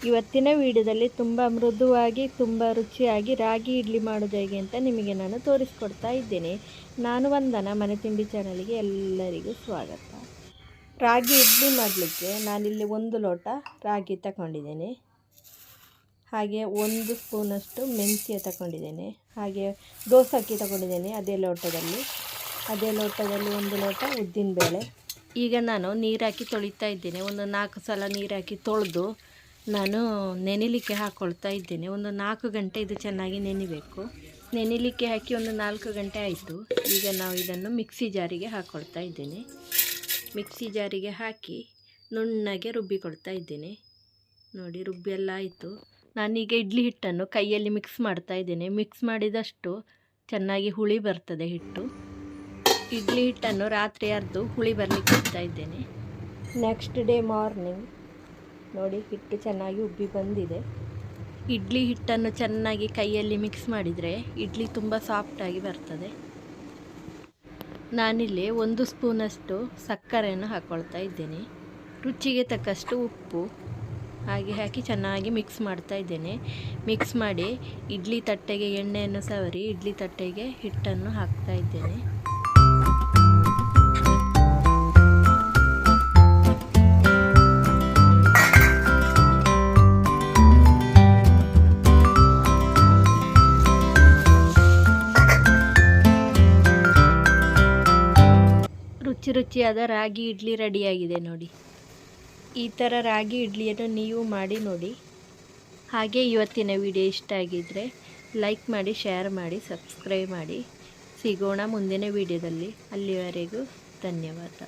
ಇವತ್ತಿನ ವಿಡಿಯೋದಲ್ಲಿ ತುಂಬ ಮೃದುವಾಗಿ ತುಂಬ ರುಚಿಯಾಗಿ ರಾಗಿ ಇಡ್ಲಿ ಮಾಡೋದು ಹೇಗೆ ಅಂತ ನಿಮಗೆ ನಾನು ತೋರಿಸ್ಕೊಡ್ತಾ ಇದ್ದೇನೆ. ನಾನು ವಂದನಾ ಮನೆ ತಿಂಡಿ ಚಾನಲ್ಗೆ ಎಲ್ಲರಿಗೂ ಸ್ವಾಗತ. ರಾಗಿ ಇಡ್ಲಿ ಮಾಡಲಿಕ್ಕೆ ನಾನಿಲ್ಲಿ 1 ಲೋಟ ರಾಗಿ ತಗೊಂಡಿದ್ದೇನೆ. ಹಾಗೆ 1 ಸ್ಪೂನಷ್ಟು ಮೆಂತ್ಯ ತಗೊಂಡಿದ್ದೇನೆ. ಹಾಗೆ ದೋಸೆ ಅಕ್ಕಿ ತಗೊಂಡಿದ್ದೇನೆ ಅದೇ ಲೋಟದಲ್ಲಿ 1 ಲೋಟ ಉದ್ದಿನಬೇಳೆ. ಈಗ ನಾನು ನೀರು ಹಾಕಿ ತೊಳಿತಾ ಇದ್ದೇನೆ. ಒಂದು 4 ಸಲ ನೀರು ಹಾಕಿ ತೊಳೆದು ನಾನು ನೆನೆಲಿಕ್ಕೆ ಹಾಕ್ಕೊಳ್ತಾ ಇದ್ದೇನೆ. ಒಂದು 4 ಗಂಟೆ ಇದು ಚೆನ್ನಾಗಿ ನೆನಿಬೇಕು. ನೆನೆಲಿಕ್ಕೆ ಹಾಕಿ ಒಂದು 4 ಗಂಟೆ ಆಯಿತು. ಈಗ ನಾವು ಇದನ್ನು ಮಿಕ್ಸಿ ಜಾರಿಗೆ ಹಾಕ್ಕೊಳ್ತಾ ಇದ್ದೇನೆ. ಮಿಕ್ಸಿ ಜಾರಿಗೆ ಹಾಕಿ ನುಣ್ಣಗೆ ರುಬ್ಬಿಕೊಳ್ತಾ ಇದ್ದೇನೆ. ನೋಡಿ, ರುಬ್ಬಿ ಎಲ್ಲ ಆಯಿತು. ನಾನೀಗ ಇಡ್ಲಿ ಹಿಟ್ಟನ್ನು ಕೈಯಲ್ಲಿ ಮಿಕ್ಸ್ ಮಾಡ್ತಾ ಇದ್ದೇನೆ. ಮಿಕ್ಸ್ ಮಾಡಿದಷ್ಟು ಚೆನ್ನಾಗಿ ಹುಳಿ ಬರ್ತದೆ ಹಿಟ್ಟು. ಇಡ್ಲಿ ಹಿಟ್ಟನ್ನು ರಾತ್ರಿ ಅರ್ದು ಹುಳಿ ಬರಲಿಕ್ಕೆ ಇಡ್ತಾ ಇದ್ದೇನೆ. ನೆಕ್ಸ್ಟ್ ಡೇ ಮಾರ್ನಿಂಗ್ ನೋಡಿ, ಹಿಟ್ಟು ಚೆನ್ನಾಗಿ ಉಬ್ಬಿ ಬಂದಿದೆ. ಇಡ್ಲಿ ಹಿಟ್ಟನ್ನು ಚೆನ್ನಾಗಿ ಕೈಯಲ್ಲಿ ಮಿಕ್ಸ್ ಮಾಡಿದರೆ ಇಡ್ಲಿ ತುಂಬ ಸಾಫ್ಟಾಗಿ ಬರ್ತದೆ. ನಾನಿಲ್ಲಿ 1 ಸ್ಪೂನಷ್ಟು ಸಕ್ಕರೆಯನ್ನು ಹಾಕ್ಕೊಳ್ತಾ ಇದ್ದೇನೆ. ರುಚಿಗೆ ತಕ್ಕಷ್ಟು ಉಪ್ಪು ಹಾಗೆ ಹಾಕಿ ಚೆನ್ನಾಗಿ ಮಿಕ್ಸ್ ಮಾಡ್ತಾ ಇದ್ದೇನೆ. ಮಿಕ್ಸ್ ಮಾಡಿ ಇಡ್ಲಿ ತಟ್ಟೆಗೆ ಎಣ್ಣೆಯನ್ನು ಸವರಿ ಇಡ್ಲಿ ತಟ್ಟೆಗೆ ಹಿಟ್ಟನ್ನು ಹಾಕ್ತಾ ಇದ್ದೇನೆ. ರುಚಿಯಾದ ರಾಗಿ ಇಡ್ಲಿ ರೆಡಿಯಾಗಿದೆ ನೋಡಿ. ಈ ಥರ ರಾಗಿ ಇಡ್ಲಿಯನ್ನು ನೀವು ಮಾಡಿ ನೋಡಿ. ಹಾಗೆ ಇವತ್ತಿನ ವಿಡಿಯೋ ಇಷ್ಟ ಆಗಿದ್ದರೆ ಲೈಕ್ ಮಾಡಿ, ಶೇರ್ ಮಾಡಿ, ಸಬ್ಸ್ಕ್ರೈಬ್ ಮಾಡಿ. ಸಿಗೋಣ ಮುಂದಿನ ವಿಡಿಯೋದಲ್ಲಿ. ಅಲ್ಲಿವರೆಗೂ ಧನ್ಯವಾದ.